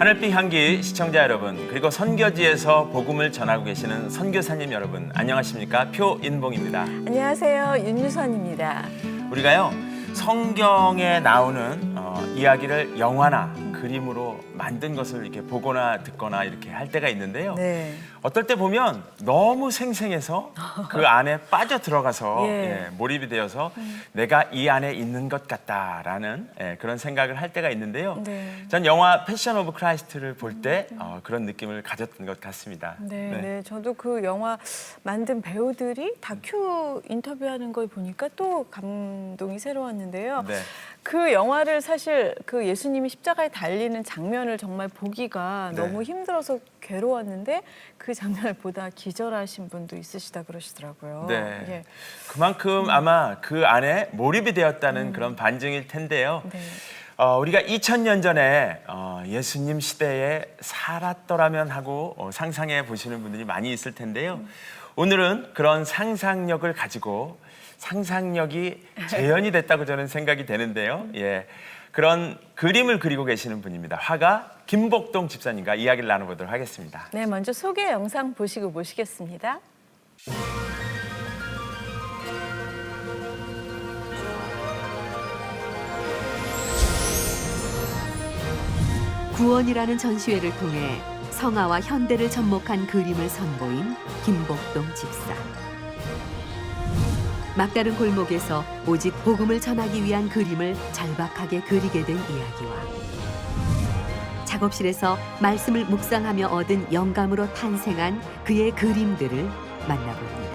하늘빛 향기 시청자 여러분, 그리고 선교지에서 복음을 전하고 계시는 선교사님 여러분, 안녕하십니까? 표인봉입니다. 안녕하세요. 윤유선입니다. 우리가요, 성경에 나오는 이야기를 영화나 그림으로 만든 것을 이렇게 보거나 듣거나 이렇게 할 때가 있는데요. 네. 어떨 때 보면 너무 생생해서 그 안에 빠져 들어가서 예. 몰입이 되어서 내가 이 안에 있는 것 같다라는 그런 생각을 할 때가 있는데요. 네. 전 영화 패션 오브 크라이스트를 볼 때 그런 느낌을 가졌던 것 같습니다. 네. 저도 그 영화 만든 배우들이 다큐 인터뷰하는 걸 보니까 또 감동이 새로웠는데요. 네. 그 영화를 사실 그 예수님이 십자가에 달리는 장면을 정말 보기가 네. 너무 힘들어서 괴로웠는데 그 장면을 보다 기절하신 분도 있으시다 그러시더라고요. 네. 예. 그만큼 아마 그 안에 몰입이 되었다는 그런 반증일 텐데요. 네. 우리가 2000년 전에 예수님 시대에 살았더라면 하고 상상해 보시는 분들이 많이 있을 텐데요. 오늘은 그런 상상력을 가지고 상상력이 재현이 됐다고 저는 생각이 되는데요. 예, 그런 그림을 그리고 계시는 분입니다. 화가 김복동 집사님과 이야기를 나눠보도록 하겠습니다. 네, 먼저 소개 영상 보시고 모시겠습니다. 구원이라는 전시회를 통해 성화와 현대를 접목한 그림을 선보인 김복동 집사. 막다른 골목에서 오직 복음을 전하기 위한 그림을 절박하게 그리게 된 이야기와 작업실에서 말씀을 묵상하며 얻은 영감으로 탄생한 그의 그림들을 만나봅니다.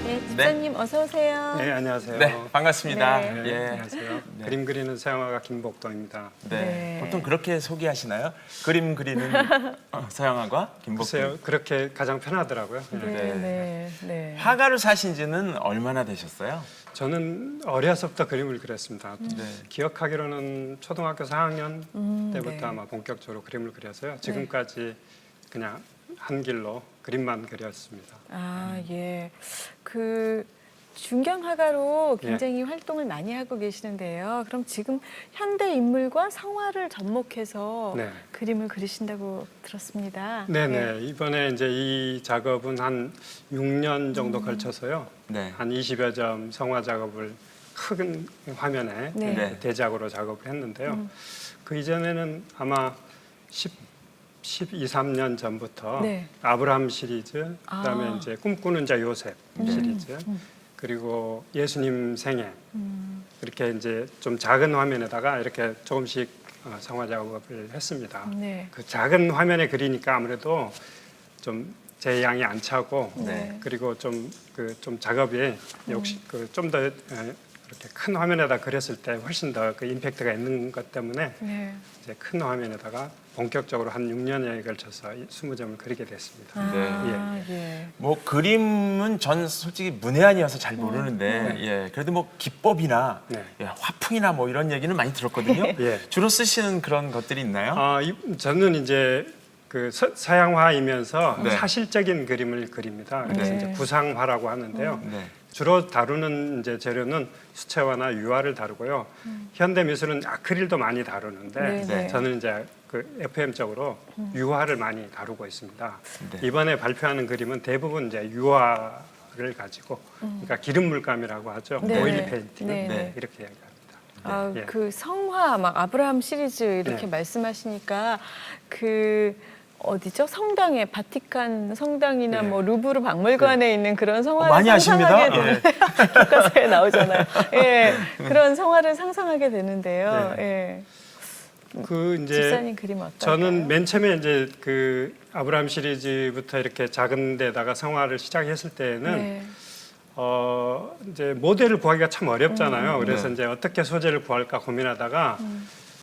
네, 집사님 어서 오세요. 네, 안녕하세요. 네, 반갑습니다. 네. 네, 예. 안녕하세요. 그림 그리는 서양화가 김복동입니다. 네. 네. 보통 그렇게 소개하시나요? 그림 그리는 서양화가 김복동. 글쎄요, 그렇게 가장 편하더라고요. 네. 화가로 사신 지는 얼마나 되셨어요? 저는 어려서부터 그림을 그렸습니다. 네. 기억하기로는 초등학교 4학년 때부터 네. 아마 본격적으로 그림을 그려서요. 지금까지 그냥 한 길로 그림만 그렸습니다. 아, 예. 그 중경화가로 굉장히 활동을 많이 하고 계시는데요. 그럼 지금 현대 인물과 성화를 접목해서 네. 그림을 그리신다고 들었습니다. 네네. 이번에 이제 이 작업은 한 6년 정도 걸쳐서요. 네. 한 20여 점 성화 작업을 큰 화면에 네. 네. 대작으로 작업을 했는데요. 그 이전에는 아마 12, 13년 전부터 네. 아브라함 시리즈, 그다음에 아. 이제 꿈꾸는 자 요셉 시리즈, 그리고 예수님 생애 이렇게 이제 좀 작은 화면에다가 이렇게 조금씩 성화 작업을 했습니다. 네. 그 작은 화면에 그리니까 아무래도 좀 제 양이 안 차고 네. 그리고 좀 작업이 역시 그 좀 더 이렇게 큰 화면에다 그렸을 때 훨씬 더 그 임팩트가 있는 것 때문에 네. 이제 큰 화면에다가 본격적으로 한 6년에 걸쳐서 20점을 그리게 됐습니다. 아, 예. 뭐 그림은 전 솔직히 문외한이어서 잘 모르는데 예, 그래도 뭐 기법이나 네. 예, 화풍이나 뭐 이런 얘기는 많이 들었거든요. 예. 주로 쓰시는 그런 것들이 있나요? 저는 이제 그 서양화이면서 네. 사실적인 그림을 그립니다. 그래서 네. 이제 구상화라고 하는데요. 네. 주로 다루는 이제 재료는 수채화나 유화를 다루고요. 현대 미술은 아크릴도 많이 다루는데 네. 저는 이제 그 FM적으로 유화를 많이 다루고 있습니다. 네. 이번에 발표하는 그림은 대부분 이제 유화를 가지고, 그러니까 기름 물감이라고 하죠. 네. 오일 페인팅 네. 이렇게 이야기합니다. 아, 예. 그 성화 막 아브라함 시리즈 이렇게 네. 말씀하시니까 그 어디죠? 성당에 바티칸 성당이나 네. 뭐 루브르 박물관에 있는 그런 성화를 많이 아십니다. 상상하게 되는 교과서에 나오잖아요. 예, 그런 성화를 상상하게 되는데요. 예. 그 이제 집사님 그림 어떨까요? 저는 맨 처음에 이제 그 아브라함 시리즈부터 이렇게 작은 데다가 성화를 시작했을 때는 네. 이제 모델을 구하기가 참 어렵잖아요. 그래서 네. 이제 어떻게 소재를 구할까 고민하다가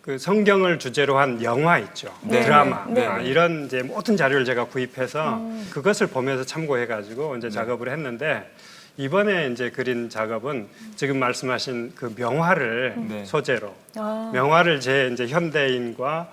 그 성경을 주제로 한 영화 있죠. 네. 드라마. 네. 이런 이제 모든 자료를 제가 구입해서 그것을 보면서 참고해가지고 이제 작업을 했는데 이번에 이제 그린 작업은 지금 말씀하신 그 명화를 네. 소재로 아. 명화를 제 이제 현대인과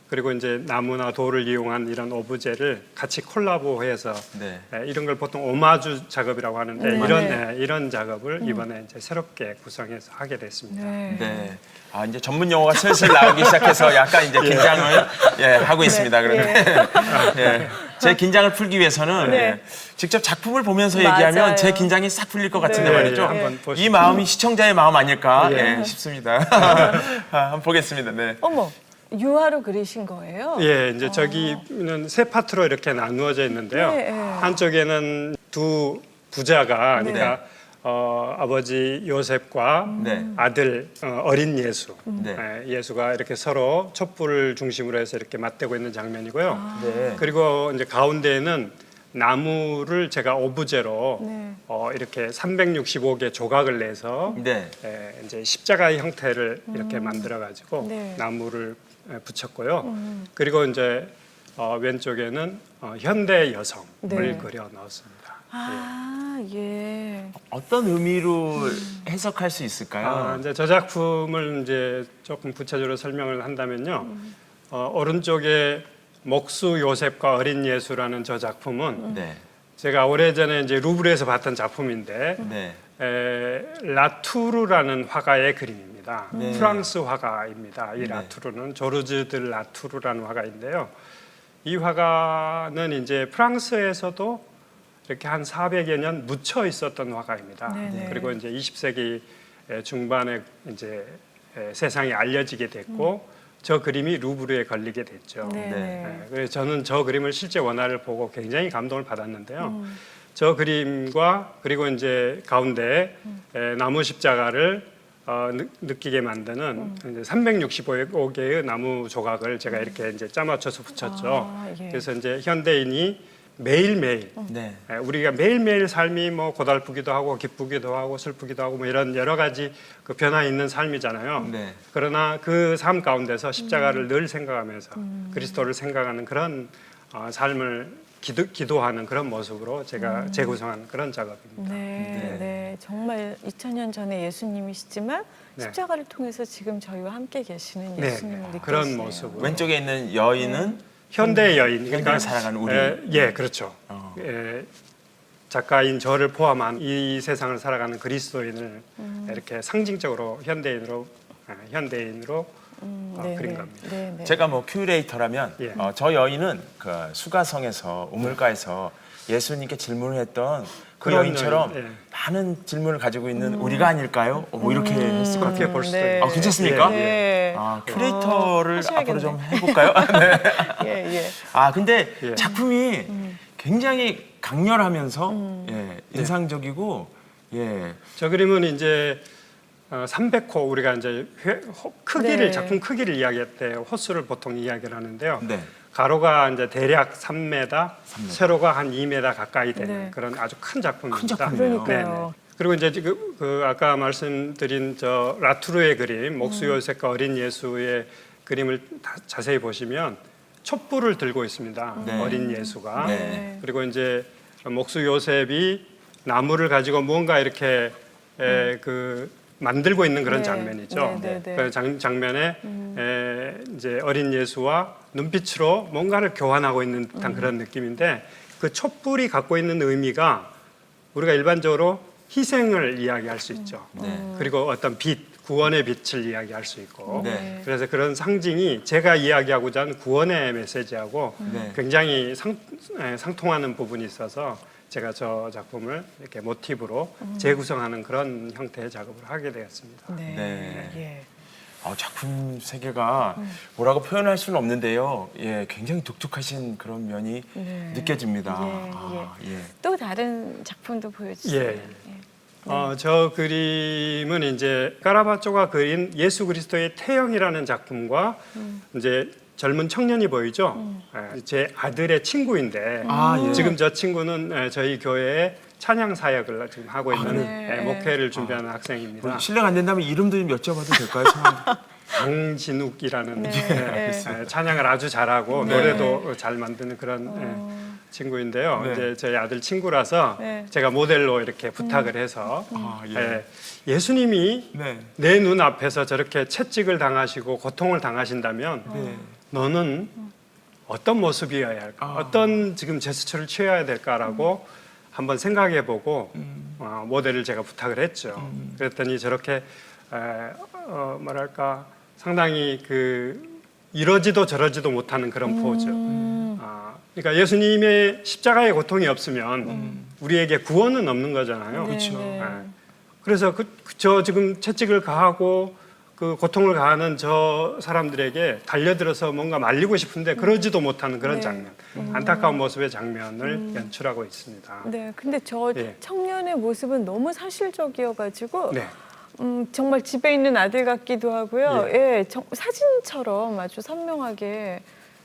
그리고 이제 나무나 돌을 이용한 이런 오브제를 같이 콜라보해서 네. 이런 걸 보통 오마주 작업이라고 하는데 네. 이런 작업을 이번에 이제 새롭게 구성해서 하게 됐습니다. 네. 네. 아, 이제 전문 용어가 슬슬 나오기 시작해서 약간 이제 긴장을 하고 있습니다. 그런데 예. 제 긴장을 풀기 위해서는 네. 예, 직접 작품을 보면서 맞아요. 얘기하면 제 긴장이 싹 풀릴 것 같은데 네. 말이죠. 한번 보시죠. 이 마음이 시청자의 마음 아닐까 예. 싶습니다. 한번 보겠습니다. 네. 어머, 유화로 그리신 거예요? 예, 이제 저기는 세 파트로 이렇게 나누어져 있는데요. 네, 네. 한쪽에는 두 부자가 네. 그러니까 아버지 요셉과 네. 아들 어린 예수, 네. 예수가 이렇게 서로 촛불을 중심으로 해서 이렇게 맞대고 있는 장면이고요. 네. 그리고 이제 가운데에는 나무를 제가 오브제로 네. 이렇게 365개 조각을 내서 네. 이제 십자가의 형태를 이렇게 만들어 가지고 네. 나무를 붙였고요. 그리고 이제 왼쪽에는 현대 여성을 네. 그려 넣었습니다. 아, 예. 어떤 의미로 해석할 수 있을까요? 이제 저 작품을 이제 조금 구체적으로 설명을 한다면요. 오른쪽에 목수 요셉과 어린 예수라는 저 작품은 네. 제가 오래전에 이제 루브르에서 봤던 작품인데 네. 라투르라는 화가의 그림입니다. 네. 프랑스 화가입니다. 이 네. 라투르는 조르즈 드 라투르라는 화가인데요. 이 화가는 이제 프랑스에서도 이렇게 한 400여 년 묻혀 있었던 화가입니다. 네네. 그리고 이제 20세기 중반에 이제 세상에 알려지게 됐고 저 그림이 루브르에 걸리게 됐죠. 네. 그래서 저는 저 그림을 실제 원화를 보고 굉장히 감동을 받았는데요. 저 그림과 그리고 이제 가운데 나무 십자가를 느끼게 만드는 이제 365개의 나무 조각을 제가 이렇게 이제 짜맞춰서 붙였죠. 아, 예. 그래서 이제 현대인이 매일매일 네. 우리가 매일매일 삶이 뭐 고달프기도 하고 기쁘기도 하고 슬프기도 하고 뭐 이런 여러 가지 그 변화 있는 삶이잖아요. 네. 그러나 그 삶 가운데서 십자가를 늘 생각하면서 그리스도를 생각하는 그런 삶을 기도하는 그런 모습으로 제가 재구성한 그런 작업입니다. 네, 네. 정말 2000년 전에 예수님이시지만 네. 십자가를 통해서 지금 저희와 함께 계시는 네, 예수님을 네. 느끼시네요. 그런 모습으로. 왼쪽에 있는 여인은 현대 여인, 현대를 살아가는 우리. 예, 그렇죠. 어. 작가인 저를 포함한 이 세상을 살아가는 그리스도인을 이렇게 상징적으로 현대인으로 네, 그린 네. 겁니다. 네, 네. 제가 뭐 큐레이터라면 예. 저 여인은 그 수가성에서 우물가에서 예수님께 질문을 했던 그 그런 여인처럼 여인, 예. 많은 질문을 가지고 있는 우리가 아닐까요? 뭐 이렇게 했을 것 그렇게 같아요. 볼 수도 네. 있고. 괜찮습니까? 네. 큐레이터를 하셔야겠네. 앞으로 좀 해볼까요? 네. 예, 예. 근데 예. 작품이 굉장히 강렬하면서 인상적이고 예. 저 그림은 이제 300호 우리가 이제 크기를 네. 작품 크기를 이야기할 때 호수를 보통 이야기를 하는데요. 네. 가로가 이제 대략 3m, 세로가 한 2m 가까이 되는 네. 그런 아주 큰 작품입니다. 큰 작품이네요. 그러니까요. 그리고 이제 그 아까 말씀드린 저 라투르의 그림, 목수 요셉과 어린 예수의 그림을 자세히 보시면 촛불을 들고 있습니다. 네. 어린 예수가. 네. 그리고 이제 목수 요셉이 나무를 가지고 뭔가 이렇게 그 만들고 있는 그런 네. 장면이죠. 네, 네, 네. 그 장면에 이제 어린 예수와 눈빛으로 뭔가를 교환하고 있는 듯한 그런 느낌인데 그 촛불이 갖고 있는 의미가 우리가 일반적으로 희생을 이야기할 수 있죠. 네. 그리고 어떤 빛, 구원의 빛을 이야기할 수 있고. 네. 그래서 그런 상징이 제가 이야기하고자 하는 구원의 메시지하고 네. 굉장히 상통하는 부분이 있어서 제가 저 작품을 이렇게 모티브로 재구성하는 그런 형태의 작업을 하게 되었습니다. 네. 네. 예. 작품 세계가 뭐라고 표현할 수는 없는데요. 예, 굉장히 독특하신 그런 면이 네. 느껴집니다. 예, 예. 또 다른 작품도 보여주세요. 예. 저 그림은 이제 까라바쪼가 그린 예수 그리스도의 태형이라는 작품과 이제 젊은 청년이 보이죠. 제 아들의 친구인데 예. 지금 저 친구는 저희 교회에 찬양 사역을 지금 하고 있는 네. 목회를 준비하는 학생입니다. 뭐 실례가 안 된다면 이름도 좀 여쭤봐도 될까요? 성함? 강진욱이라는 네. 찬양을 아주 잘하고 네. 노래도 잘 만드는 그런 친구인데요. 네. 이제 저희 아들 친구라서 네. 제가 모델로 이렇게 부탁을 해서 아, 예. 예수님이 네. 내 눈앞에서 저렇게 채찍을 당하시고 고통을 당하신다면 네. 너는 어떤 모습이어야 할까? 어떤 지금 제스처를 취해야 될까라고 한번 생각해보고 모델을 제가 부탁을 했죠. 그랬더니 저렇게 뭐랄까 상당히 그 이러지도 저러지도 못하는 그런 포즈. 그러니까 예수님의 십자가의 고통이 없으면 우리에게 구원은 없는 거잖아요. 그렇죠. 네. 그래서 저 지금 채찍을 가하고 그 고통을 가하는 저 사람들에게 달려들어서 뭔가 말리고 싶은데 그러지도 못하는 그런 네. 장면, 안타까운 모습의 장면을 연출하고 있습니다. 네, 근데 저 예. 청년의 모습은 너무 사실적이어가지고 네. 정말 집에 있는 아들 같기도 하고요. 예. 예, 사진처럼 아주 선명하게.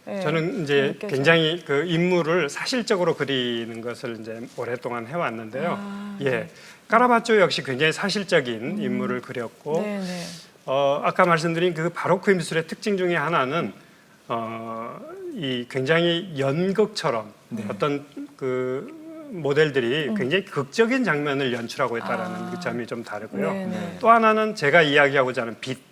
예, 저는 이제 느껴져요. 굉장히 그 인물을 사실적으로 그리는 것을 이제 오랫동안 해왔는데요. 예, 까라바조 역시 굉장히 사실적인 인물을 그렸고, 네, 네. 아까 말씀드린 그 바로크 미술의 특징 중에 하나는 이 굉장히 연극처럼 어떤 그 모델들이 굉장히 극적인 장면을 연출하고 있다는 그 점이 좀 다르고요. 네, 네. 또 하나는 제가 이야기하고자 하는 빛.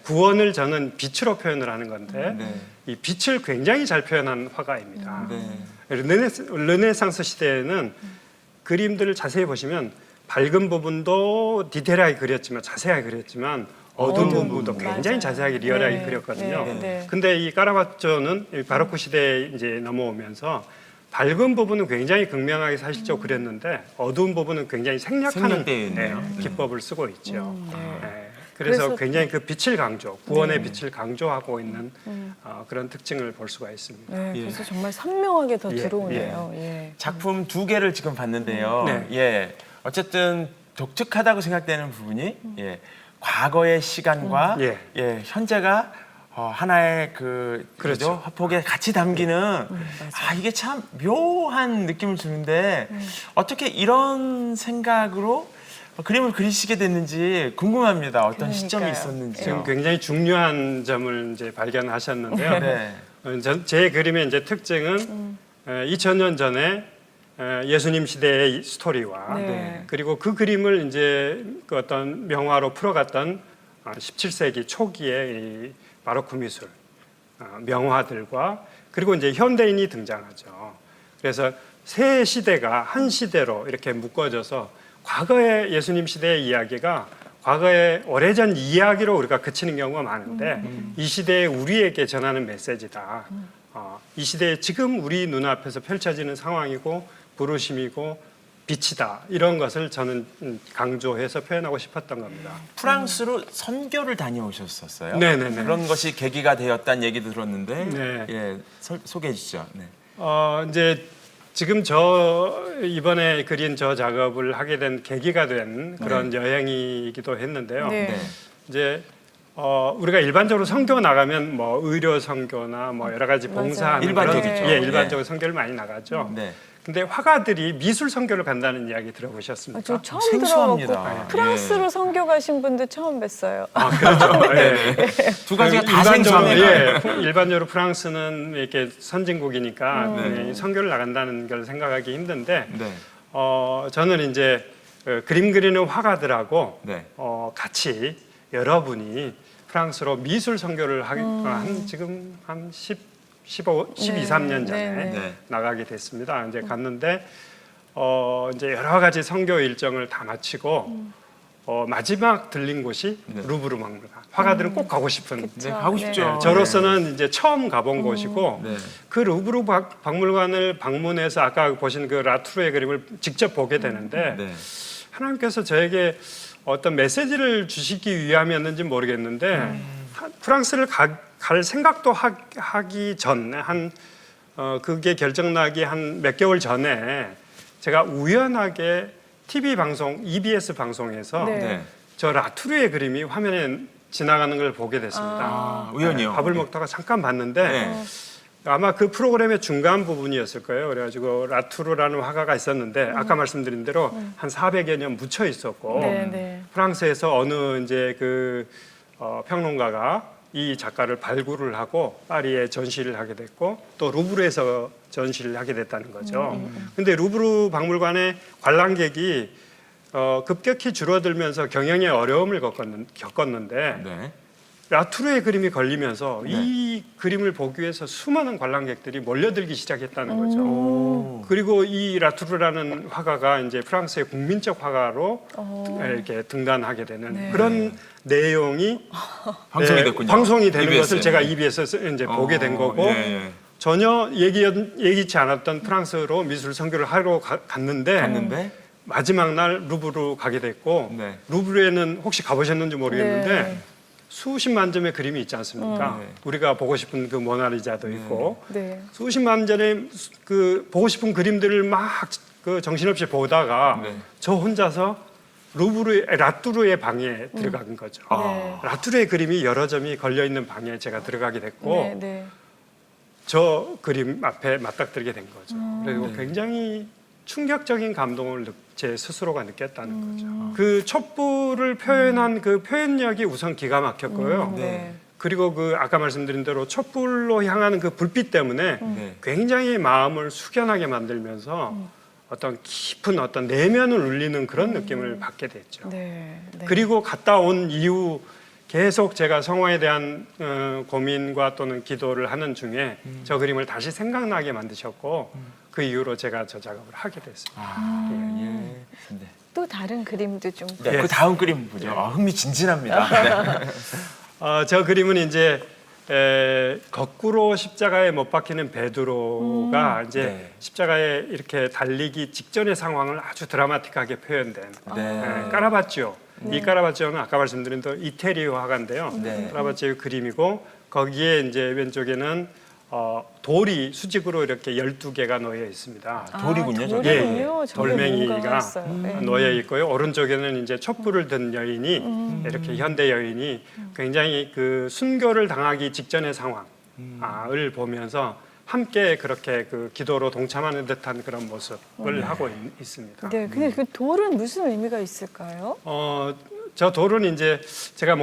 구원을 저는 빛으로 표현을 하는 건데 네. 이 빛을 굉장히 잘 표현한 화가입니다. 네. 르네상스 시대에는 그림들을 자세히 보시면 밝은 부분도 디테일하게 그렸지만 자세하게 그렸지만 어두운 부분도 굉장히 맞아요. 자세하게 리얼하게 네, 그렸거든요. 네, 네. 근데 이 까라바조는 이 바로크 시대에 이제 넘어오면서 밝은 부분은 굉장히 극명하게 사실적으로 그렸는데 어두운 부분은 굉장히 생략하는 생략되어 있네요. 기법을 쓰고 있죠. 네. 네. 그래서 그래서- 굉장히 그 빛을 강조, 구원의 빛을 강조하고 있는 그런 특징을 볼 수가 있습니다. 네, 예. 그래서 정말 선명하게 더 예, 들어오네요. 예. 작품 두 개를 지금 봤는데요. 네. 예, 어쨌든 독특하다고 생각되는 부분이 예, 과거의 시간과 예. 예, 현재가 하나의 그 그렇죠. 화폭에 같이 담기는 아 이게 참 묘한 느낌을 주는데 어떻게 이런 생각으로 그림을 그리시게 됐는지 궁금합니다. 어떤 시점이 그러니까요. 있었는지요. 지금 굉장히 중요한 점을 이제 발견하셨는데요. 네. 제 그림의 이제 특징은 2000년 전에 예수님 시대의 스토리와 네. 그리고 그 그림을 이제 그 어떤 명화로 풀어갔던 17세기 초기의 이 바로크 미술 명화들과 그리고 이제 현대인이 등장하죠. 그래서 세 시대가 한 시대로 이렇게 묶어져서 과거의 예수님 시대의 이야기가 과거의 오래전 이야기로 우리가 그치는 경우가 많은데 이 시대에 우리에게 전하는 메시지다. 이 시대에 지금 우리 눈앞에서 펼쳐지는 상황이고 부르심이고 빛이다. 이런 것을 저는 강조해서 표현하고 싶었던 겁니다. 프랑스로 선교를 다녀오셨었어요. 네네네. 그런 것이 계기가 되었다는 얘기 들었는데 네. 예, 소개해 주시죠. 네. 이제 지금 저 이번에 그린 저 작업을 하게 된 계기가 된 그런 여행이기도 했는데요. 네. 네. 이제 우리가 일반적으로 선교 나가면 뭐 의료 선교나 뭐 여러 가지 맞아요. 봉사하는 일반적이죠. 그런, 예, 일반적으로 선교를 많이 나가죠. 네. 근데 화가들이 미술 선교를 간다는 이야기 들어보셨습니까? 저 처음 생소합니다. 들어봤고 프랑스로 선교 가신 분도 처음 뵀어요. 그렇죠. 예. 두 가지가 다 일반적으로, 생소합니다. 일반적으로 프랑스는 이렇게 선진국이니까 네. 선교를 나간다는 걸 생각하기 힘든데 네. 저는 이제 그림 그리는 화가들하고 네. 같이 여러분이 프랑스로 미술 선교를 지금 한 12, 13년 전에 네, 네. 나가게 됐습니다. 이제 갔는데 이제 여러 가지 선교 일정을 다 마치고 마지막 들린 곳이 루브르 박물관. 화가들은 꼭 가고 싶은. 네, 가고 싶죠. 네, 저로서는 이제 처음 가본 곳이고 네. 그 루브르 박물관을 방문해서 아까 보신 그 라투르의 그림을 직접 보게 되는데 네. 하나님께서 저에게 어떤 메시지를 주시기 위함이었는지 모르겠는데 프랑스를 갈 생각도 하기 전에 그게 결정나기 한 몇 개월 전에 제가 우연하게 TV 방송 EBS 방송에서 네. 네. 저 라투르의 그림이 화면에 지나가는 걸 보게 됐습니다. 아, 우연히요. 밥을 먹다가 잠깐 봤는데 네. 아마 그 프로그램의 중간 부분이었을 거예요. 그래가지고 라투르라는 화가가 있었는데 아까 말씀드린 대로 한 400여 년 묻혀 있었고 네, 네. 프랑스에서 어느 이제 그 평론가가 이 작가를 발굴을 하고 파리에 전시를 하게 됐고 또 루브르에서 전시를 하게 됐다는 거죠. 근데 루브르 박물관의 관람객이 급격히 줄어들면서 경영에 어려움을 겪었는데 네. 라투르의 그림이 걸리면서 이 그림을 보기 위해서 수많은 관람객들이 몰려들기 시작했다는 거죠. 그리고 이 라투르라는 화가가 이제 프랑스의 국민적 화가로 이렇게 등단하게 되는 그런 내용이 방송이 됐군요. 방송이 되는 EBS. 것을 제가 EBS에서 이제 보게 된 거고 예. 전혀 예기치 않았던 프랑스로 미술 선교를 하러 갔는데 마지막 날 루브르 가게 됐고 네. 루브르에는 혹시 가보셨는지 모르겠는데 네. 수십만 점의 그림이 있지 않습니까? 우리가 보고 싶은 그 모나리자도 있고 네. 수십만 점의 그 보고 싶은 그림들을 막 그 정신없이 보다가 네. 저 혼자서 라투르의 방에 들어간 거죠. 네. 라투르의 그림이 여러 점이 걸려 있는 방에 제가 들어가게 됐고 네, 네. 저 그림 앞에 맞닥뜨리게 된 거죠. 그리고 굉장히 충격적인 감동을 제 스스로가 느꼈다는 거죠. 그 촛불을 표현한 그 표현력이 우선 기가 막혔고요. 네. 그리고 그 아까 말씀드린 대로 촛불로 향하는 그 불빛 때문에 네. 굉장히 마음을 숙연하게 만들면서 어떤 깊은 어떤 내면을 울리는 그런 느낌을 받게 됐죠. 네. 네. 그리고 갔다 온 이후 계속 제가 성화에 대한 고민과 또는 기도를 하는 중에 저 그림을 다시 생각나게 만드셨고 그 이후로 제가 저 작업을 하게 됐습니다. 예. 네. 또 다른 그림도 좀. 네, 그 다음 그림 보죠. 흥미진진합니다. 네. 저 그림은 이제 거꾸로 십자가에 못 박히는 베드로가 이제 네. 십자가에 이렇게 달리기 직전의 상황을 아주 드라마틱하게 표현된 네. 까라바치오. 이 까라바치오는 아까 말씀드린 대로 이태리어 화가인데요. 네. 까라바치오 그림이고 거기에 이제 왼쪽에는 돌이 수직으로 이렇게 12개가 놓여 있습니다. 돌이군요, 저게. 돌이군요. 저게 돌멩이가 뭔가 했어요. 네. 놓여 있고요. 오른쪽에는 이제 촛불을 든 여인이 이렇게 현대 여인이 굉장히 그 순교를 당하기 직전의 상황을 보면서 함께 그렇게 그 기도로 동참하는 듯한 그런 모습을 하고 있습니다. 네, 근데 그 돌은 무슨 의미가 있을까요? 저 돌은 이제 제가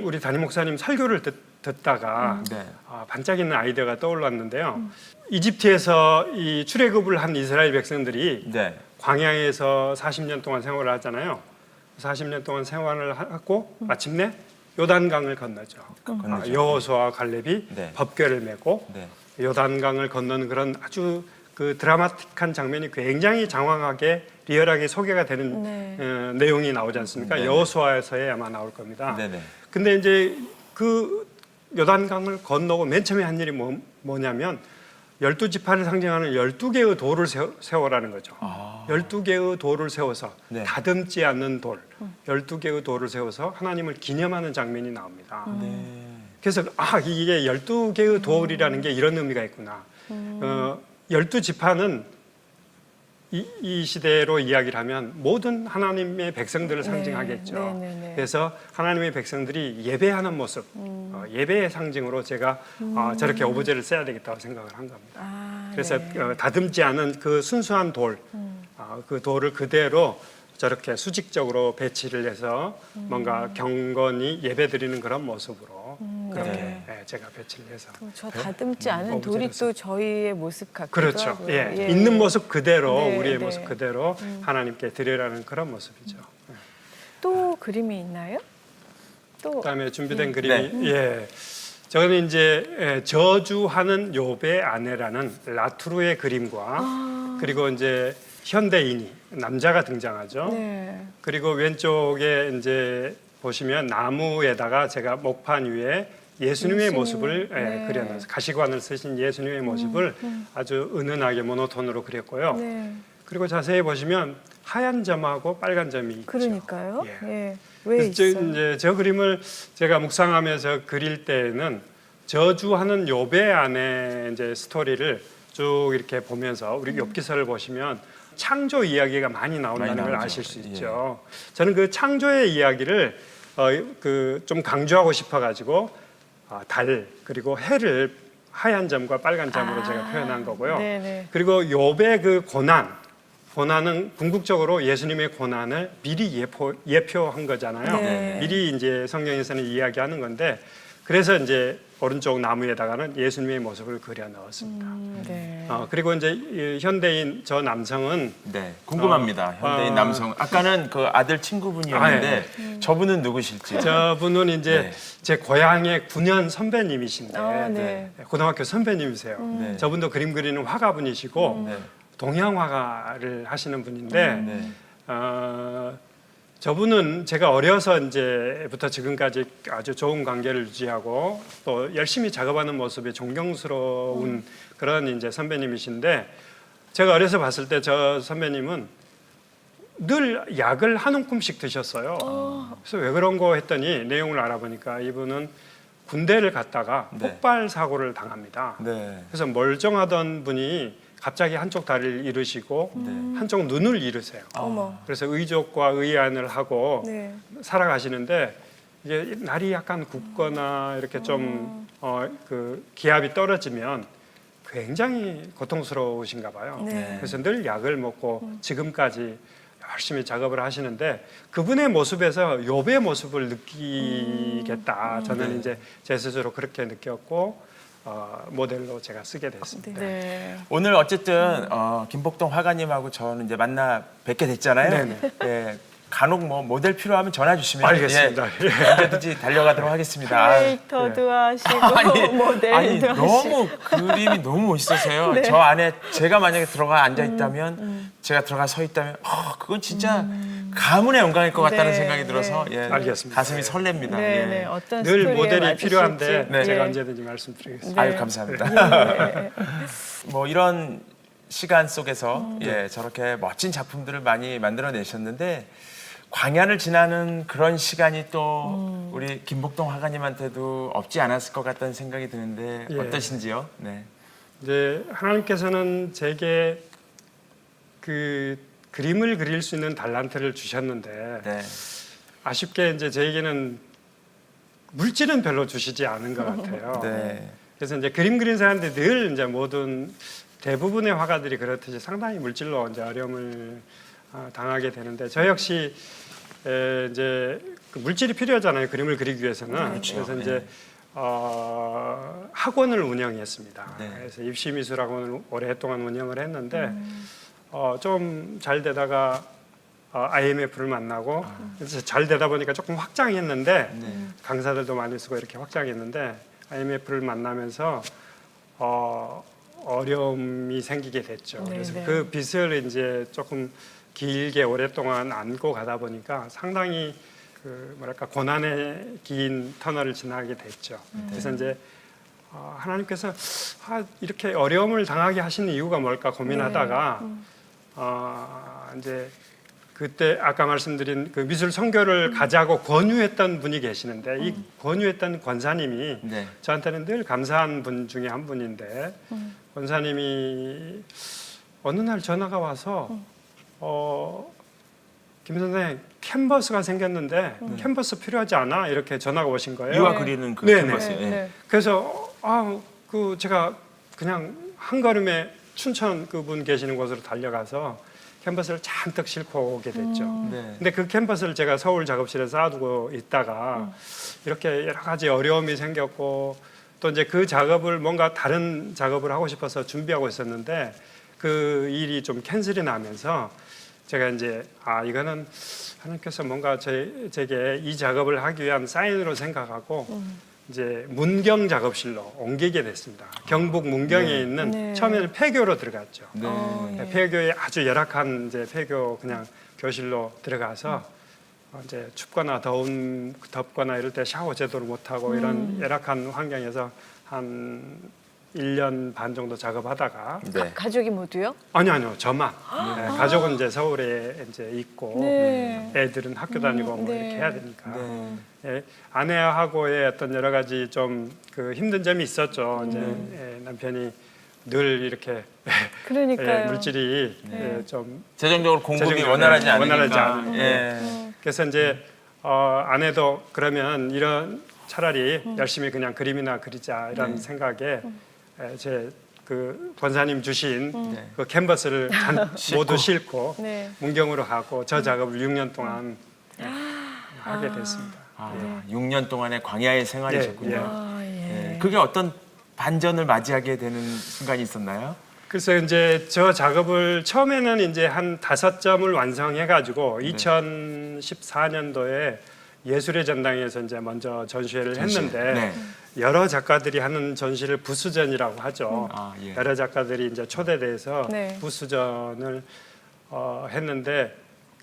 우리 담임 목사님 설교를 듣다가 네. 반짝이는 아이디어가 떠올랐는데요. 이집트에서 이 출애굽을 한 이스라엘 백성들이 네. 광야에서 40년 동안 생활을 하잖아요. 40년 동안 생활을 하고 마침내 요단강을 건너죠. 건너죠. 여호수아와 갈렙이 네. 법궤를 메고 네. 요단강을 건너는 그런 아주 그 드라마틱한 장면이 굉장히 장황하게 리얼하게 소개가 되는 네. 내용이 나오지 않습니까? 네. 여호수아에서에 아마 나올 겁니다. 네네. 근데 이제 그 요단강을 건너고 맨 처음에 한 일이 뭐냐면 12지파를 상징하는 12개의 돌을 세워라는 거죠. 12개의 돌을 세워서 네. 다듬지 않는 돌, 12개의 돌을 세워서 하나님을 기념하는 장면이 나옵니다. 그래서 이게 12개의 돌이라는 게 이런 의미가 있구나. 12지파는 이 시대로 이야기를 하면 모든 하나님의 백성들을 상징하겠죠. 네. 그래서 하나님의 백성들이 예배하는 모습, 예배의 상징으로 제가 저렇게 오브제를 써야 되겠다고 생각을 한 겁니다. 그래서 네. 다듬지 않은 그 순수한 돌, 그 돌을 그대로 저렇게 수직적으로 배치를 해서 뭔가 경건히 예배드리는 그런 모습으로 그렇게 네. 제가 배치를 해서 저 다듬지 않은 돌이 또 저희의 모습 같기도 그렇죠. 하고요. 예. 있는 모습 그대로 네, 우리의 네. 모습 그대로 하나님께 드리라는 그런 모습이죠. 또 그림이 있나요? 또 그다음에 준비된 그림이 저는 이제 저주하는 욥의 아내라는 라투르의 그림과 그리고 이제 현대인이 남자가 등장하죠. 네. 그리고 왼쪽에 이제 보시면 나무에다가 제가 목판 위에 예수님의 예수님, 모습을 네. 그려놨어요. 가시관을 쓰신 예수님의 모습을 아주 은은하게 모노톤으로 그렸고요. 네. 그리고 자세히 보시면 하얀 점하고 빨간 점이 있죠. 그러니까요. 예. 예. 왜 그래서 있어요? 이제 저 그림을 제가 묵상하면서 그릴 때는 저주하는 욥의 안에 이제 스토리를 쭉 이렇게 보면서 우리 욥기서를 보시면 창조 이야기가 많이 나온다는 많이 걸 나오죠. 아실 수 있죠. 저는 그 창조의 이야기를 그 좀 강조하고 싶어가지고 달 그리고 해를 하얀 점과 빨간 점으로 제가 표현한 거고요. 네네. 그리고 욥의 그 고난은 궁극적으로 예수님의 고난을 미리 예표한 거잖아요. 네. 미리 이제 성경에서는 이야기하는 건데 그래서 이제 오른쪽 나무에다가는 예수님의 모습을 그려 넣었습니다. 네. 그리고 이제 이 현대인 저 남성은 네, 궁금합니다. 현대인 남성. 아까는 그 아들 친구분이었는데 저분은 누구실지. 저분은 이제 네. 제 고향의 9년 선배님이신데 네. 고등학교 선배님이세요. 네. 저분도 그림 그리는 화가분이시고 네. 동양화가를 하시는 분인데 네. 저분은 제가 어려서 이제부터 지금까지 아주 좋은 관계를 유지하고 또 열심히 작업하는 모습에 존경스러운 그런 이제 선배님이신데 제가 어려서 봤을 때 저 선배님은 늘 약을 한 움큼씩 드셨어요. 그래서 왜 그런 거 했더니 내용을 알아보니까 이분은 군대를 갔다가 네. 폭발 사고를 당합니다. 네. 그래서 멀쩡하던 분이 갑자기 한쪽 다리를 잃으시고 한쪽 눈을 잃으세요. 어머. 그래서 의족과 의안을 하고 네. 살아가시는데 이게 날이 약간 굽거나 이렇게 좀 그 기압이 떨어지면 굉장히 고통스러우신가 봐요. 네. 그래서 늘 약을 먹고 지금까지 열심히 작업을 하시는데 그분의 모습에서 욥의 모습을 느끼겠다. 저는 이제 제 스스로 그렇게 느꼈고 모델로 제가 쓰게 됐습니다. 네. 오늘 어쨌든 김복동 화가님하고 저는 이제 만나 뵙게 됐잖아요. 네네. 예, 간혹 뭐 모델 필요하면 전화 주시면 알겠습니다. 예, 언제든지 달려가도록 하겠습니다. 아, 크리에이터도 하시고 모델도 아니 하시고. 너무 그림이 너무 멋있으세요. 저 안에 제가 만약에 들어가 앉아 있다면 제가 들어가 서 있다면 그건 진짜 가문의 영광일 것 같다는 네, 생각이 들어서 네. 예, 알겠습니다. 가슴이 설렙니다. 네, 예. 네. 어떤 늘 스토리에 모델이 맞으실지. 필요한데 네. 제가 네. 언제든지 말씀드리겠습니다. 아유 감사합니다. 네. 뭐 이런 시간 속에서 예, 저렇게 멋진 작품들을 많이 만들어내셨는데 광야를 지나는 그런 시간이 또 우리 김복동 화가님한테도 없지 않았을 것 같다는 생각이 드는데 예. 어떠신지요? 네. 이제 하나님께서는 제게 그 그림을 그릴 수 있는 달란트를 주셨는데 네. 아쉽게 이제 저에게는 물질은 별로 주시지 않은 것 같아요. 네. 그래서 이제 그림 그리는 사람들이 늘 이제 모든 대부분의 화가들이 그렇듯이 상당히 물질로 이제 어려움을 당하게 되는데 저 역시 이제 그 물질이 필요하잖아요. 그림을 그리기 위해서는. 그렇죠. 그래서 이제 학원을 운영했습니다. 네. 그래서 입시미술학원을 오랫동안 운영을 했는데 좀 잘 되다가 IMF를 만나고 그래서 잘 되다 보니까 조금 확장했는데 강사들도 많이 쓰고 이렇게 확장했는데 IMF를 만나면서 어려움이 생기게 됐죠. 네, 그래서 네. 그 빚을 이제 조금 길게 오랫동안 안고 가다 보니까 상당히 그 뭐랄까 고난의 긴 터널을 지나게 됐죠. 그래서 이제 하나님께서 이렇게 어려움을 당하게 하시는 이유가 뭘까 고민하다가 이제 그때 아까 말씀드린 그 미술 선교를 가자고 권유했던 분이 계시는데 이 권유했던 권사님이 네. 저한테는 늘 감사한 분 중에 한 분인데 권사님이 어느 날 전화가 와서 김 선생 캔버스가 생겼는데 캔버스 필요하지 않아? 이렇게 전화가 오신 거예요. 유화 그리는 그 네네. 캔버스. 네, 네. 그래서 그 제가 그냥 한 걸음에 춘천 그분 계시는 곳으로 달려가서 캔버스를 잔뜩 싣고 오게 됐죠. 네. 근데 그 캔버스를 제가 서울 작업실에 쌓아두고 있다가 이렇게 여러 가지 어려움이 생겼고 또 이제 그 작업을 뭔가 다른 작업을 하고 싶어서 준비하고 있었는데 그 일이 좀 캔슬이 나면서 제가 이제 이거는 하나님께서 뭔가 제게 이 작업을 하기 위한 사인으로 생각하고 이제 문경 작업실로 옮기게 됐습니다. 경북 문경에 있는 네. 처음에는 폐교로 들어갔죠. 네. 예. 폐교에 아주 열악한 이제 폐교 그냥 교실로 들어가서 이제 춥거나 덥거나 이럴 때 샤워 제대로 못 하고 이런 열악한 환경에서 한 1년 반 정도 작업하다가 네. 가족이 모두요? 아니요 저만 네, 가족은 이제 서울에 이제 있고 네. 애들은 학교 다니고 뭐 네. 이렇게 해야 되니까 네. 예, 아내하고의 어떤 여러 가지 좀 그 힘든 점이 있었죠. 이제 남편이 늘 이렇게 그러니까요. 물질이 네. 좀 재정적으로 공급이 재정적으로 원활하지 않으니까. 원활하지 않으니까. 예. 그래서 이제 아내도 그러면 이런 차라리 열심히 그냥 그림이나 그리자 이런 생각에 제 그 권사님 주신 그 캔버스를 모두 싣고 네. 문경으로 가고 저 작업을 6년 동안 하게 됐습니다. 6년 동안의 광야의 생활이셨군요. 예, 예. 아, 예. 그게 어떤 반전을 맞이하게 되는 순간이 있었나요? 그래서 이제 저 작업을 처음에는 이제 한 5점을 완성해가지고 2014년도에 예술의 전당에서 이제 먼저 전시회를 했는데 네. 여러 작가들이 하는 전시를 부수전이라고 하죠. 예. 여러 작가들이 이제 초대돼서 네. 부수전을 했는데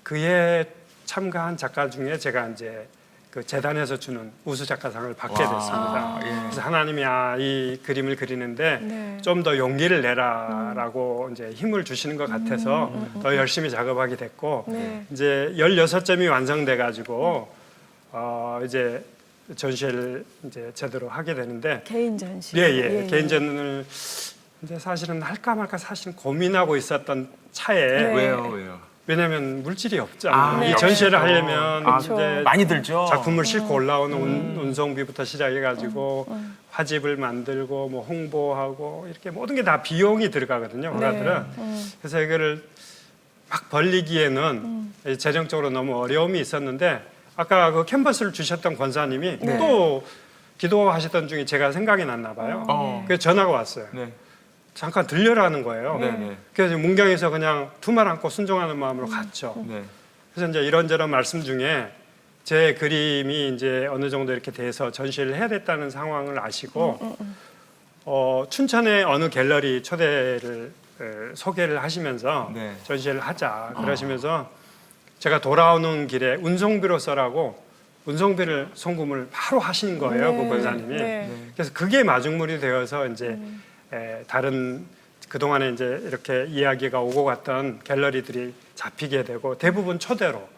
그에 참가한 작가 중에 제가 이제 그 재단에서 주는 우수 작가상을 받게 와. 됐습니다. 예. 그래서 하나님이 이 그림을 그리는데 네. 좀 더 용기를 내라라고 이제 힘을 주시는 것 같아서 더 열심히 작업하게 됐고 네. 이제 16점이 완성돼 가지고 이제 전시회를 이제 제대로 하게 되는데 개인 전시. 예. 개인전을 근데 사실은 할까 말까 사실은 고민하고 있었던 차에 네. 왜요? 왜냐하면 물질이 없잖아요. 네. 이 전시회를 하려면 그렇죠. 이제 많이 들죠. 작품을 싣고 올라오는 운송비부터 시작해가지고 화집을 만들고 뭐 홍보하고 이렇게 모든 게 다 비용이 들어가거든요. 화가들은. 그래서 이거를 막 벌리기에는 재정적으로 너무 어려움이 있었는데 아까 그 캔버스를 주셨던 권사님이 또 기도하셨던 중에 제가 생각이 났나 봐요. 그래서 전화가 왔어요. 네. 잠깐 들려라는 거예요. 네. 그래서 문경에서 그냥 두 말 안고 순종하는 마음으로 갔죠. 네. 그래서 이제 이런저런 말씀 중에 제 그림이 이제 어느 정도 이렇게 돼서 전시를 해야 됐다는 상황을 아시고 춘천의 어느 갤러리 초대를 소개를 하시면서 네. 전시를 하자 그러시면서 제가 돌아오는 길에 운송비로서라고 운송비를 송금을 바로 하신 거예요. 그 권사님이. 네. 그래서 그게 마중물이 되어서 이제 다른 그동안에 이제 이렇게 이야기가 오고 갔던 갤러리들이 잡히게 되고 대부분 초대로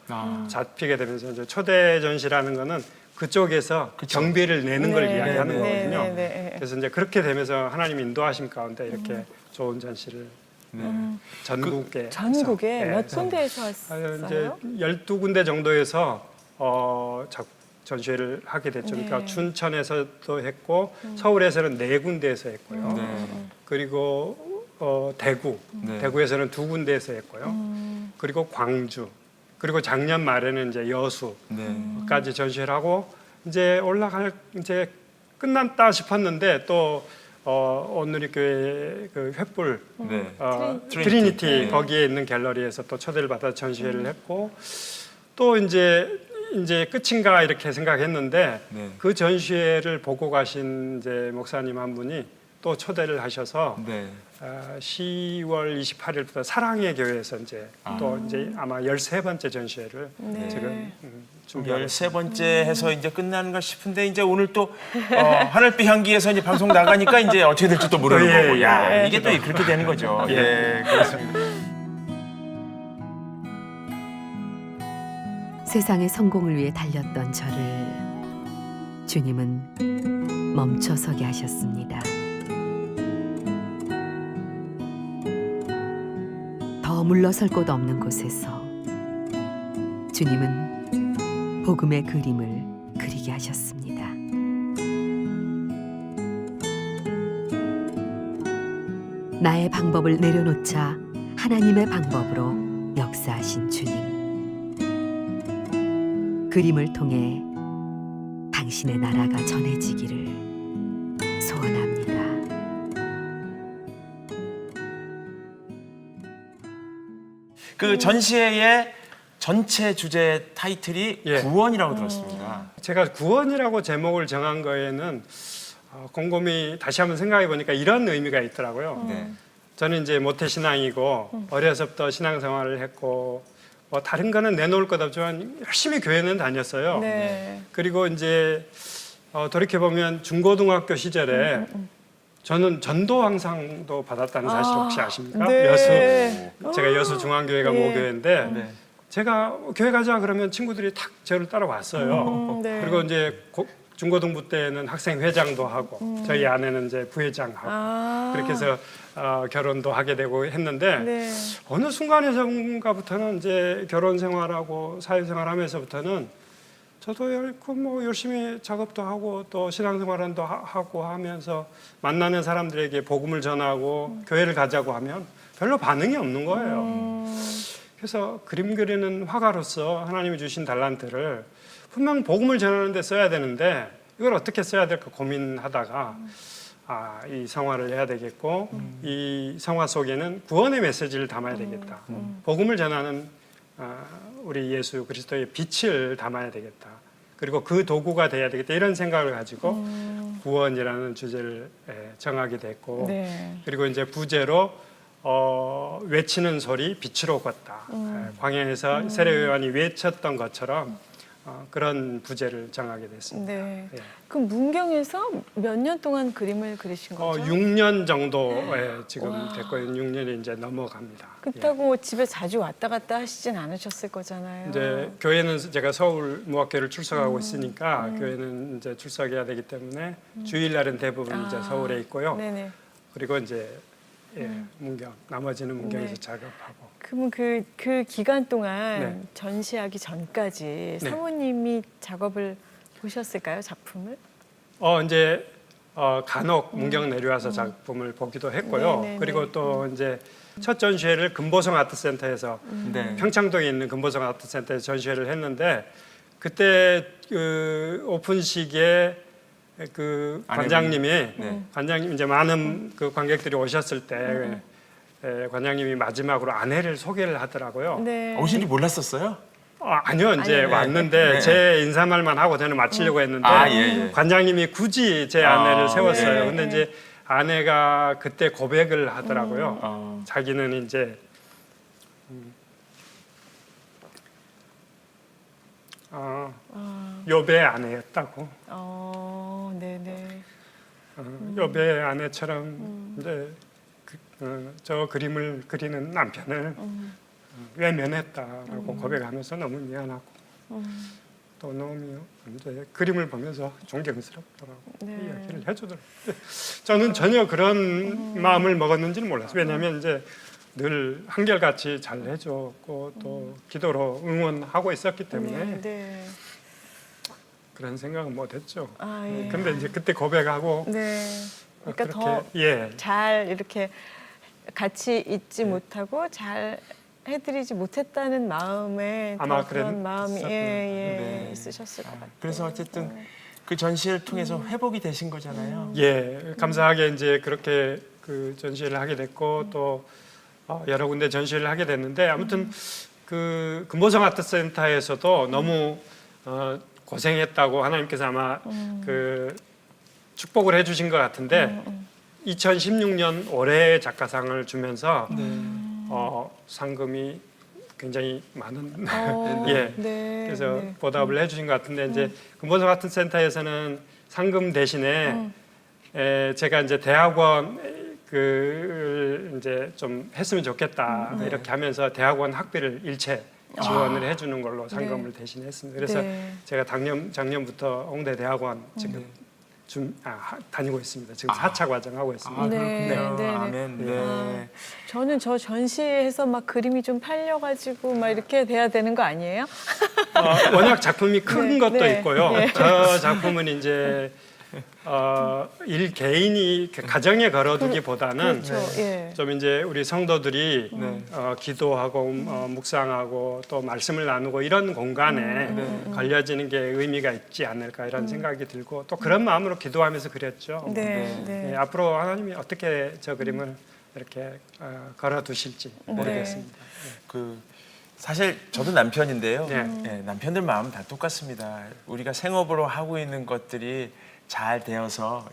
잡히게 되면서 이제 초대 전시라는 거는 그쪽에서 경비를 내는 걸 네. 이야기하는 네. 거거든요. 네. 그래서 이제 그렇게 되면서 하나님 인도하심 가운데 이렇게 좋은 전시를 전국에 전국에 해서, 몇 군데에서 이제 했어요? 12군데 정도에서 전시회를 하게 됐죠. 네. 그러니까 춘천에서도 했고 서울에서는 4군데에서 했고요. 그리고 대구, 네. 대구에서는 2군데에서 했고요. 그리고 광주, 그리고 작년 말에는 이제 여수까지 전시를 하고 이제 올라갈 이제 끝났다 싶었는데 또 온누리교회 그 횃불 네. 트리니티 네. 거기에 있는 갤러리에서 또 초대를 받아 전시회를 했고 또 이제 끝인가 이렇게 생각했는데 네. 그 전시회를 보고 가신 이제 목사님 한 분이 또 초대를 하셔서 네. 10월 28일부터 사랑의 교회에서 이제 또 이제 아마 13번째 전시회를 네. 지금 준비하고 있습니다. 13번째 해서 이제 끝나는가 싶은데 이제 오늘 또 하늘빛 향기에서 이제 방송 나가니까 이제 어떻게 될지 또 모르는 예, 거고. 예. 야, 이게 또 그렇게 되는 거죠. 예, 그렇습니다. 세상의 성공을 위해 달렸던 저를 주님은 멈춰서게 하셨습니다. 더 물러설 곳 없는 곳에서 주님은 복음의 그림을 그리게 하셨습니다. 나의 방법을 내려놓자 하나님의 방법으로 역사하신 주님. 그림을 통해 당신의 나라가 전해지기를 소원합니다. 그 전시회의 전체 주제 타이틀이 예. 구원이라고 들었습니다. 제가 구원이라고 제목을 정한 거에는 곰곰이 다시 한번 생각해 보니까 이런 의미가 있더라고요. 네. 저는 이제 모태신앙이고 어려서부터 신앙생활을 했고 뭐 다른 거는 내놓을 것 없지만 열심히 교회는 다녔어요. 네. 그리고 이제 돌이켜 보면 중고등학교 시절에 저는 전도왕상도 받았다는 사실 혹시 아십니까? 네. 제가 여수 중앙교회가 예. 모교회인데 네. 제가 교회 가자 그러면 친구들이 탁 저를 따라왔어요. 네. 그리고 이제 중고등부 때는 학생 회장도 하고 저희 아내는 이제 부회장하고 그렇게 해서 결혼도 하게 되고 했는데 네. 어느 순간에서부터는 이제 결혼 생활하고 사회 생활하면서부터는 저도 뭐 열심히 작업도 하고 또 신앙생활도 하고 하면서 만나는 사람들에게 복음을 전하고 교회를 가자고 하면 별로 반응이 없는 거예요. 그래서 그림 그리는 화가로서 하나님이 주신 달란트를 분명 복음을 전하는 데 써야 되는데 이걸 어떻게 써야 될까 고민하다가 이 성화를 해야 되겠고 이 성화 속에는 구원의 메시지를 담아야 되겠다. 복음을 전하는 우리 예수 그리스도의 빛을 담아야 되겠다. 그리고 그 도구가 돼야 되겠다. 이런 생각을 가지고 구원이라는 주제를 정하게 됐고 네. 그리고 이제 부제로 외치는 소리 빛으로 걷다. 광야에서 세례 요한이 외쳤던 것처럼 그런 부제를 정하게 됐습니다. 네. 예. 그럼 문경에서 몇 년 동안 그림을 그리신 거죠? 6년 정도에 지금 됐고요. 6년이 이제 넘어갑니다. 그렇다고 집에 자주 왔다 갔다 하시진 않으셨을 거잖아요. 이제 교회는 제가 서울 무학교를 출석하고 있으니까 교회는 이제 출석해야 되기 때문에 주일날은 대부분 이제 서울에 있고요. 네네. 그리고 이제 문경 나머지는 문경에서 네. 작업하고. 그러면 그 기간 동안 네. 전시하기 전까지 네. 사모님이 작업을 보셨을까요, 작품을? 이제 간혹 문경 내려와서 작품을 보기도 했고요. 네네네. 그리고 또 이제 첫 전시회를 금보성 아트센터에서 네. 평창동에 있는 금보성 아트센터에서 전시회를 했는데 그때 그 오픈식에 그 관장님이 관장님 이제 많은 그 관객들이 오셨을 때 관장님이 마지막으로 아내를 소개를 하더라고요. 네. 오신지 몰랐었어요? 아니요, 이제 아니요. 왔는데 네. 제 인사말만 하고 저는 마치려고 했는데 예. 관장님이 굳이 제 아내를 세웠어요. 네. 근데 이제 아내가 그때 고백을 하더라고요. 자기는 이제 욥의 아내였다고. 네네. 욥의 아내처럼 이제 저 그림을 그리는 남편을 외면했다라고 고백하면서 너무 미안하고 또 너무 이제 그림을 보면서 존경스럽더라고 네. 이야기를 해주더라고요. 저는 전혀 그런 마음을 먹었는지는 몰랐어요. 왜냐하면 이제 늘 한결같이 잘 해줬고 또 기도로 응원하고 있었기 때문에 네. 그런 생각은 못했죠. 예. 근데 이제 그때 고백하고 네. 그러니까 그렇게, 더 예. 잘 이렇게 같이 있지 못하고 잘 해드리지 못했다는 마음에 아마 더 그런 그랬- 마음이 네. 있으셨을 것 같아요. 그래서 어쨌든 그 전시를 통해서 회복이 되신 거잖아요. 예, 감사하게 이제 그렇게 그 전시회를 하게 됐고 또 여러 군데 전시회를 하게 됐는데 아무튼 그 금보성 아트센터에서도 너무 고생했다고 하나님께서 아마 그 축복을 해주신 것 같은데 2016년 올해 작가상을 주면서 상금이 굉장히 많은 예. 네. 그래서 네. 보답을 해주신 것 같은데 이제 금보성 아트센터에서는 상금 대신에 제가 이제 대학원 그 이제 좀 했으면 좋겠다 이렇게 하면서 대학원 학비를 일체 지원을 해주는 걸로 상금을 대신했습니다. 그래서 네. 제가 작년부터 홍대 대학원 지금 다니고 있습니다. 지금 4차 과정 하고 있습니다. 네. 그렇군요. 네. 아멘. 네. 저는 저 전시에서 막 그림이 좀 팔려가지고 막 이렇게 돼야 되는 거 아니에요? 워낙 작품이 큰 네, 것도 네, 있고요. 네. 저 작품은 이제 일 개인이 가정에 걸어두기보다는 그렇죠. 예. 좀 이제 우리 성도들이 기도하고 묵상하고 또 말씀을 나누고 이런 공간에 걸려지는 게 의미가 있지 않을까 이런 생각이 들고 또 그런 마음으로 기도하면서 그렸죠. 네. 네. 예, 앞으로 하나님이 어떻게 저 그림을 이렇게 걸어두실지 모르겠습니다. 그 사실 저도 남편인데요. 네. 예, 남편들 마음 다 똑같습니다. 우리가 생업으로 하고 있는 것들이 잘 되어서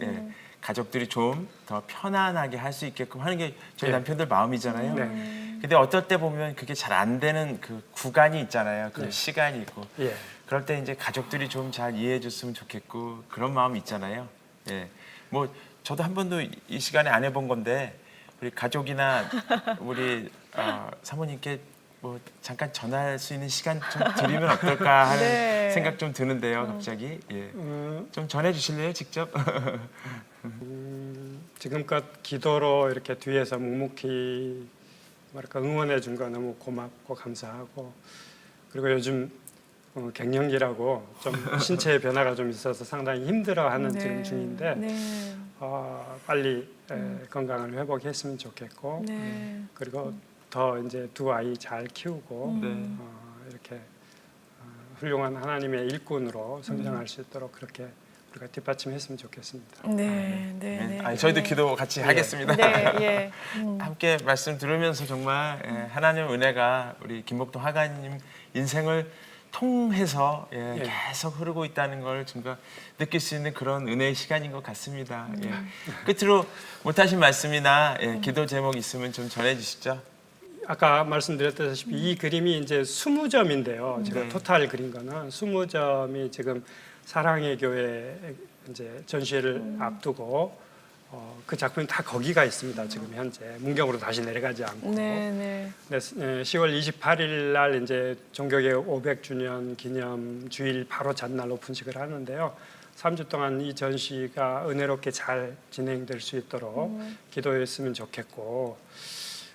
가족들이 좀 더 편안하게 할 수 있게끔 하는 게 저희 네. 남편들 마음이잖아요. 네. 근데 어떨 때 보면 그게 잘 안 되는 그 구간이 있잖아요. 그 시간이 있고. 예. 그럴 때 이제 가족들이 좀 잘 이해해 줬으면 좋겠고 그런 마음이 있잖아요. 예. 뭐 저도 한 번도 이 시간에 안 해본 건데 우리 가족이나 우리 사모님께 뭐 잠깐 전화할 수 있는 시간 좀 드리면 어떨까 하는 네. 생각 좀 드는데요, 갑자기. 예. 좀 전해 주실래요, 직접? 지금껏 기도로 이렇게 뒤에서 묵묵히 뭐랄까 응원해 준 거 너무 고맙고 감사하고 그리고 요즘 갱년기라고 좀 신체의 변화가 좀 있어서 상당히 힘들어하는 지금 중인데 네. 빨리 건강을 회복했으면 좋겠고 네. 그리고 더 이제 두 아이 잘 키우고 네. 이렇게 훌륭한 하나님의 일꾼으로 성장할 수 있도록 그렇게 우리가 뒷받침했으면 좋겠습니다. 네, 네, 네. 아니, 저희도 기도 같이 하겠습니다. 네, 예. 함께 말씀 들으면서 정말 하나님의 은혜가 우리 김복동 화가님 인생을 통해서 계속 흐르고 있다는 걸 뭔가 느낄 수 있는 그런 은혜의 시간인 것 같습니다. 끝으로 못하신 말씀이나 기도 제목 있으면 좀 전해주시죠. 아까 말씀드렸다시피 이 그림이 이제 20점인데요. 제가 네. 토탈 그린 거는 20점이 지금 사랑의 교회 이제 전시회를 앞두고 그 작품이 다 거기가 있습니다. 지금 현재 문경으로 다시 내려가지 않고. 네, 네. 네, 10월 28일 날 이제 종교개혁 500주년 기념 주일 바로 전날 오픈식을 하는데요. 3주 동안 이 전시가 은혜롭게 잘 진행될 수 있도록 기도했으면 좋겠고,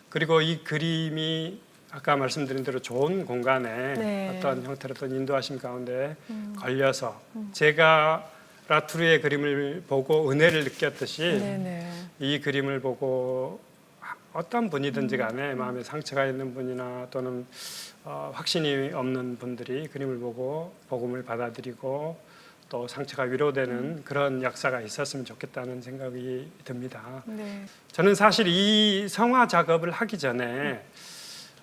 그리고 이 그림이 아까 말씀드린 대로 좋은 공간에 네. 어떤 형태로든 인도하심 가운데 걸려서 제가 라투르의 그림을 보고 은혜를 느꼈듯이 네, 네. 이 그림을 보고 어떤 분이든지 간에 마음에 상처가 있는 분이나 또는 확신이 없는 분들이 그림을 보고 복음을 받아들이고 또 상처가 위로되는 그런 역사가 있었으면 좋겠다는 생각이 듭니다. 네. 저는 사실 이 성화 작업을 하기 전에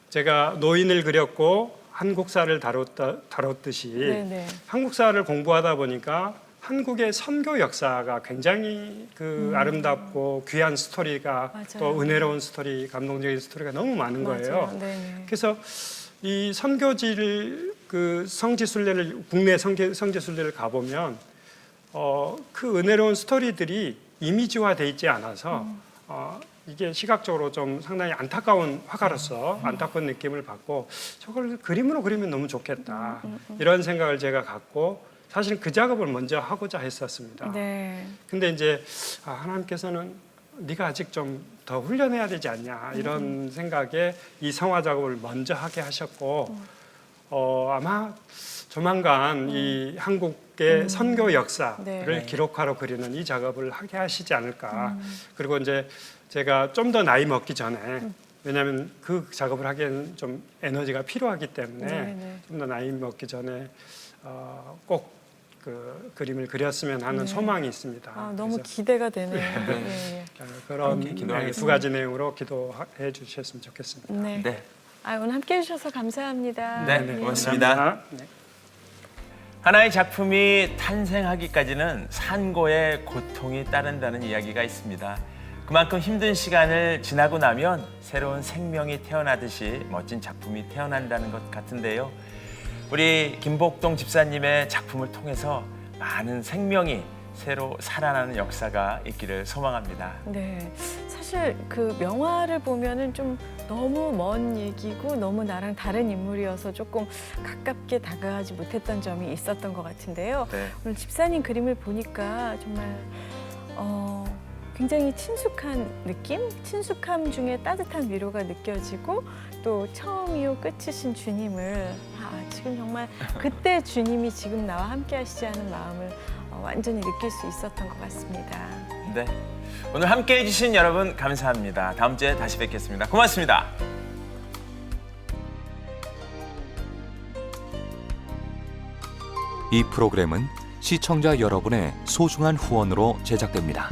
제가 노인을 그렸고 한국사를 다뤘듯이 네, 네. 한국사를 공부하다 보니까 한국의 선교 역사가 굉장히 아름답고 귀한 스토리가 맞아요. 또 은혜로운 스토리, 감동적인 스토리가 너무 많은 거예요. 맞아요. 네, 네. 그래서 이 선교지를 성지순례를 국내 성지순례를 가보면 그 은혜로운 스토리들이 이미지화돼 있지 않아서 이게 시각적으로 좀 상당히 안타까운 화가로서 안타까운 느낌을 받고 저걸 그림으로 그리면 너무 좋겠다 이런 생각을 제가 갖고 사실 그 작업을 먼저 하고자 했었습니다. 네. 근데 이제 하나님께서는 네가 아직 좀 더 훈련해야 되지 않냐 이런 생각에 이 성화 작업을 먼저 하게 하셨고 아마 조만간 이 한국의 선교 역사를 네. 기록하러 그리는 이 작업을 하게 하시지 않을까. 그리고 이제 제가 좀 더 나이 먹기 전에 왜냐하면 그 작업을 하기에는 좀 에너지가 필요하기 때문에 네, 네. 좀 더 나이 먹기 전에 꼭 그 그림을 그렸으면 하는 소망이 있습니다. 너무 그래서 기대가 되네요. 예, 예. 그런 함께 기도하겠습니다. 두 가지 내용으로 기도해 주셨으면 좋겠습니다. 네. 네. 오늘 함께 해주셔서 감사합니다. 네, 고맙습니다. 감사합니다. 네. 하나의 작품이 탄생하기까지는 산고의 고통이 따른다는 이야기가 있습니다. 그만큼 힘든 시간을 지나고 나면 새로운 생명이 태어나듯이 멋진 작품이 태어난다는 것 같은데요. 우리 김복동 집사님의 작품을 통해서 많은 생명이 새로 살아나는 역사가 있기를 소망합니다. 네, 사실 그 명화를 보면은 좀 너무 먼 얘기고 너무 나랑 다른 인물이어서 조금 가깝게 다가가지 못했던 점이 있었던 것 같은데요. 네. 오늘 집사님 그림을 보니까 정말 굉장히 친숙한 느낌, 친숙함 중에 따뜻한 위로가 느껴지고 또 처음이요 끝이신 주님을 지금 정말 그때 주님이 지금 나와 함께 하시지 않은 마음을 완전히 느낄 수 있었던 것 같습니다. 네. 오늘 함께 해주신 여러분 감사합니다. 다음 주에 다시 뵙겠습니다. 고맙습니다. 이 프로그램은 시청자 여러분의 소중한 후원으로 제작됩니다.